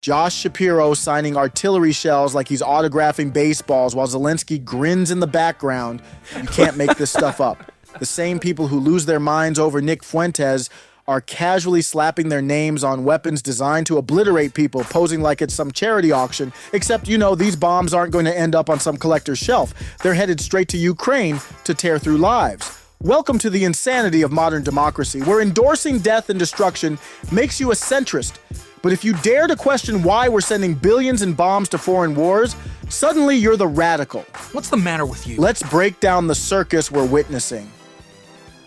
Josh Shapiro signing artillery shells like he's autographing baseballs while Zelensky grins in the background. You can't make this stuff up. The same people who lose their minds over Nick Fuentes are casually slapping their names on weapons designed to obliterate people, posing like it's some charity auction, except, you know, these bombs aren't going to end up on some collector's shelf. They're headed straight to Ukraine to tear through lives. Welcome to the insanity of modern democracy, where endorsing death and destruction makes you a centrist. But if you dare to question why we're sending billions in bombs to foreign wars, suddenly you're the radical. What's the matter with you? Let's break down the circus we're witnessing.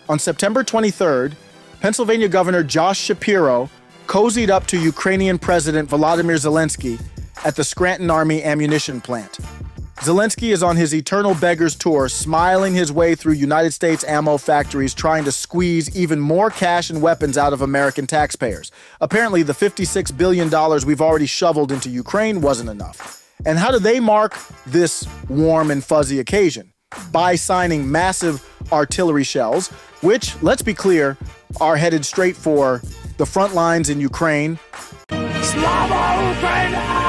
On September 23rd, Pennsylvania Governor Josh Shapiro cozied up to Ukrainian President Volodymyr Zelensky at the Scranton Army ammunition plant. Zelensky is on his eternal beggar's tour, smiling his way through United States ammo factories, trying to squeeze even more cash and weapons out of American taxpayers. Apparently, the $56 billion we've already shoveled into Ukraine wasn't enough. And how do they mark this warm and fuzzy occasion? By signing massive artillery shells, which, let's be clear, are headed straight for the front lines in Ukraine. Slava Ukraini!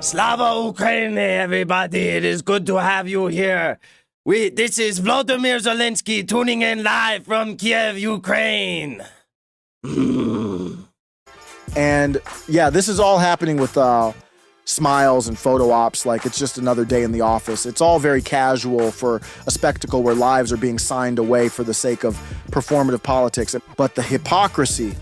Slava Ukraini, everybody. It is good to have you here. This is Volodymyr Zelensky tuning in live from Kiev, Ukraine. And yeah, this is all happening with smiles and photo ops like it's just another day in the office. It's all very casual for a spectacle where lives are being signed away for the sake of performative politics. But the hypocrisy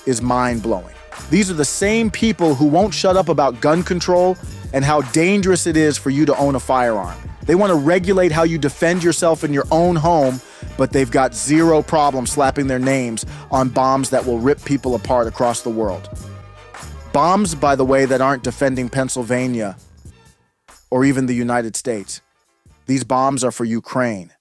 is mind-blowing. These are the same people who won't shut up about gun control and how dangerous it is for you to own a firearm. They want to regulate how you defend yourself in your own home, but they've got zero problem slapping their names on bombs that will rip people apart across the world. Bombs, by the way, that aren't defending Pennsylvania or even the United States. These bombs are for Ukraine.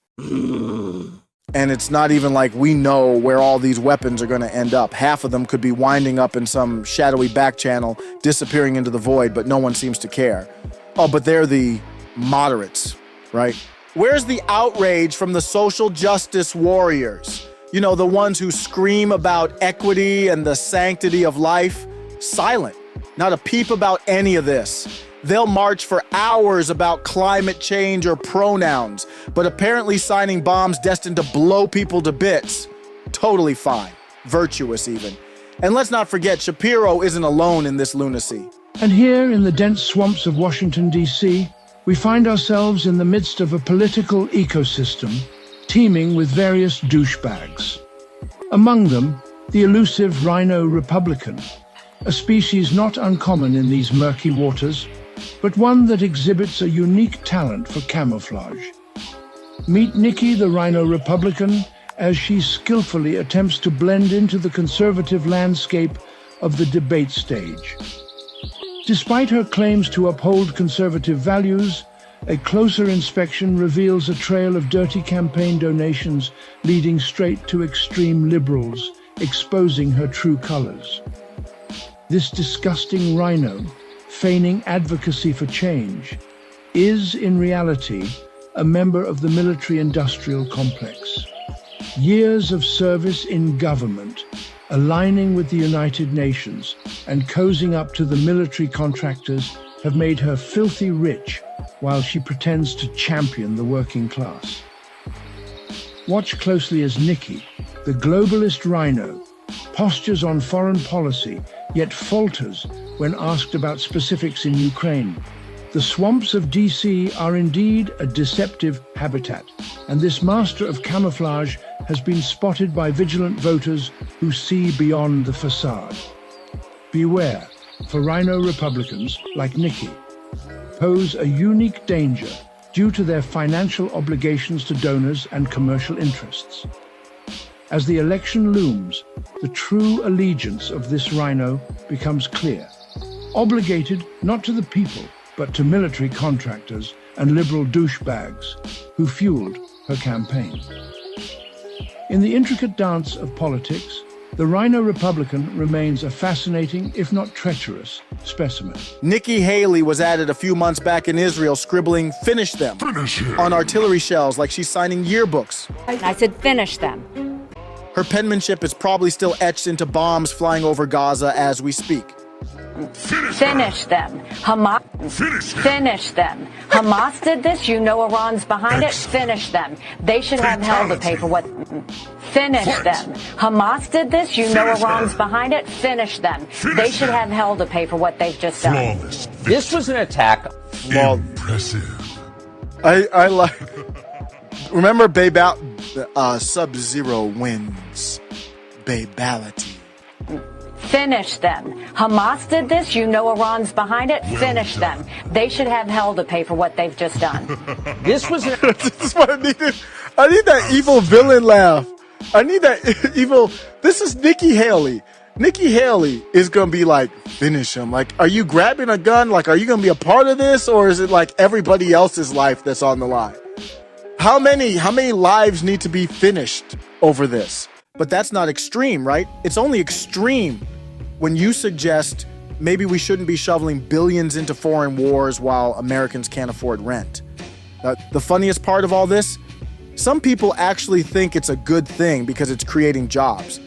And it's not even like we know where all these weapons are going to end up. Half of them could be winding up in some shadowy back channel, disappearing into the void, but no one seems to care. Oh, but they're the moderates, right? Where's the outrage from the social justice warriors? You know, the ones who scream about equity and the sanctity of life? Silent. Not a peep about any of this. They'll march for hours about climate change or pronouns, but apparently signing bombs destined to blow people to bits. Totally fine. Virtuous even. And let's not forget, Shapiro isn't alone in this lunacy. And here in the dense swamps of Washington, D.C., we find ourselves in the midst of a political ecosystem teeming with various douchebags. Among them, the elusive Rhino Republican, a species not uncommon in these murky waters, but one that exhibits a unique talent for camouflage. Meet Nikki, the Rhino Republican, as she skillfully attempts to blend into the conservative landscape of the debate stage. Despite her claims to uphold conservative values, a closer inspection reveals a trail of dirty campaign donations leading straight to extreme liberals, exposing her true colors. This disgusting rhino, feigning advocacy for change, is in reality a member of the military-industrial complex. Years of service in government, aligning with the United Nations and cozying up to the military contractors have made her filthy rich while she pretends to champion the working class. Watch closely as Nikki, the globalist rhino, postures on foreign policy, yet falters when asked about specifics in Ukraine. The swamps of DC are indeed a deceptive habitat, and this master of camouflage has been spotted by vigilant voters who see beyond the facade. Beware, for Rhino Republicans like Nikki pose a unique danger due to their financial obligations to donors and commercial interests. As the election looms, the true allegiance of this rhino becomes clear. Obligated not to the people, but to military contractors and liberal douchebags who fueled her campaign. In the intricate dance of politics, the Rhino Republican remains a fascinating, if not treacherous, specimen. Nikki Haley was added a few months back in Israel scribbling, "Finish them," on artillery shells like she's signing yearbooks. I said, finish them. Her penmanship is probably still etched into bombs flying over Gaza as we speak. Finish them. Finish them. Hamas did this. You know Iran's behind it. Finish them. They should have hell to pay for what. Finish them. Hamas did this. You know Iran's behind it. Finish them. They should have hell to pay for what they've just done. This was an attack. Impressive. I like. Remember Sub-Zero wins. Babality. Finish them. Hamas did this. You know Iran's behind it. Finish them. They should have hell to pay for what they've just done. This was an This is what I needed. I need that evil villain laugh. I need that evil. This is Nikki Haley. Nikki Haley is going to be like, finish him. Like, are you grabbing a gun? Like, are you going to be a part of this? Or is it like everybody else's life that's on the line? How many lives need to be finished over this? But that's not extreme, right? It's only extreme when you suggest maybe we shouldn't be shoveling billions into foreign wars while Americans can't afford rent. The funniest part of all this, some people actually think it's a good thing because it's creating jobs.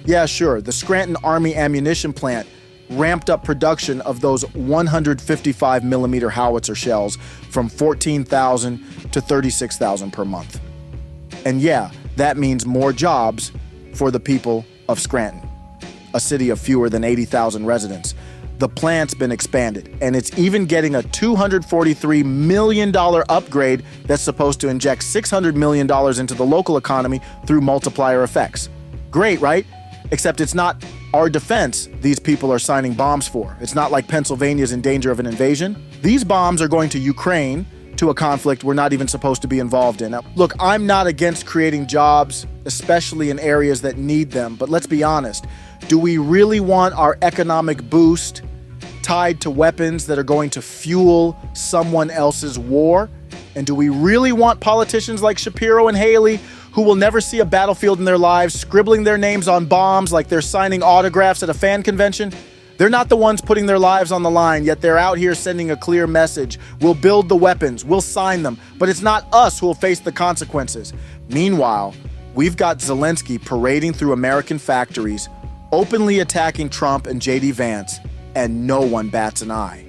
Yeah, sure, the Scranton Army ammunition plant ramped up production of those 155 millimeter howitzer shells from 14,000 to 36,000 per month. And yeah, that means more jobs for the people of Scranton, a city of fewer than 80,000 residents. The plant's been expanded, and it's even getting a $243 million upgrade that's supposed to inject $600 million into the local economy through multiplier effects. Great, right? Except it's not our defense these people are signing bombs for. It's not like Pennsylvania's in danger of an invasion. These bombs are going to Ukraine, to a conflict we're not even supposed to be involved in. Now, look, I'm not against creating jobs, especially in areas that need them, but let's be honest. Do we really want our economic boost tied to weapons that are going to fuel someone else's war? And do we really want politicians like Shapiro and Haley, who will never see a battlefield in their lives, scribbling their names on bombs like they're signing autographs at a fan convention? They're not the ones putting their lives on the line, yet they're out here sending a clear message. We'll build the weapons, we'll sign them, but it's not us who will face the consequences. Meanwhile, we've got Zelensky parading through American factories, openly attacking Trump and J.D. Vance, and no one bats an eye.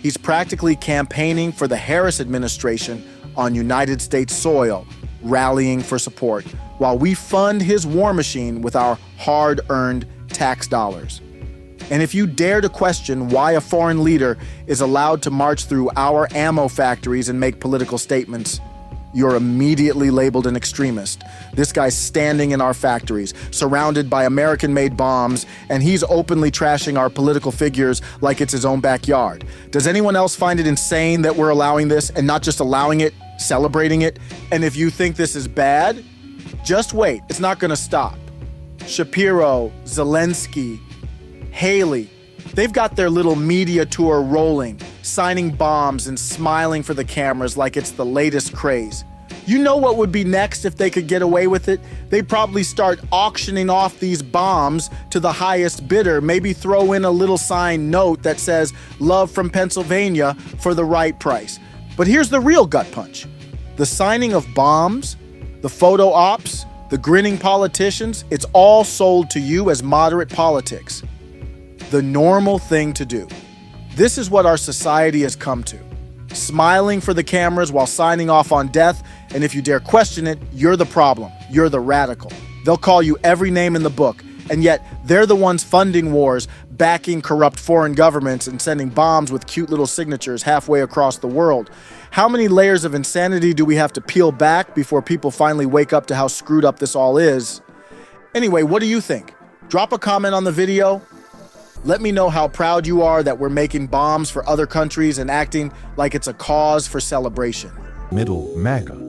He's practically campaigning for the Harris administration on United States soil, rallying for support, while we fund his war machine with our hard-earned tax dollars. And if you dare to question why a foreign leader is allowed to march through our ammo factories and make political statements, you're immediately labeled an extremist. This guy's standing in our factories, surrounded by American-made bombs, and he's openly trashing our political figures like it's his own backyard. Does anyone else find it insane that we're allowing this, and not just allowing it, celebrating it? And if you think this is bad, just wait. It's not going to stop. Shapiro, Zelensky, Haley, they've got their little media tour rolling, signing bombs and smiling for the cameras like it's the latest craze. You know what would be next if they could get away with it? They'd probably start auctioning off these bombs to the highest bidder, maybe throw in a little signed note that says, "Love from Pennsylvania," for the right price. But here's the real gut punch. The signing of bombs, the photo ops, the grinning politicians, it's all sold to you as moderate politics. The normal thing to do. This is what our society has come to. Smiling for the cameras while signing off on death, and if you dare question it, you're the problem. You're the radical. They'll call you every name in the book, and yet they're the ones funding wars, backing corrupt foreign governments, and sending bombs with cute little signatures halfway across the world. How many layers of insanity do we have to peel back before people finally wake up to how screwed up this all is? Anyway, what do you think? Drop a comment on the video. Let me know how proud you are that we're making bombs for other countries and acting like it's a cause for celebration. Middle MAGA.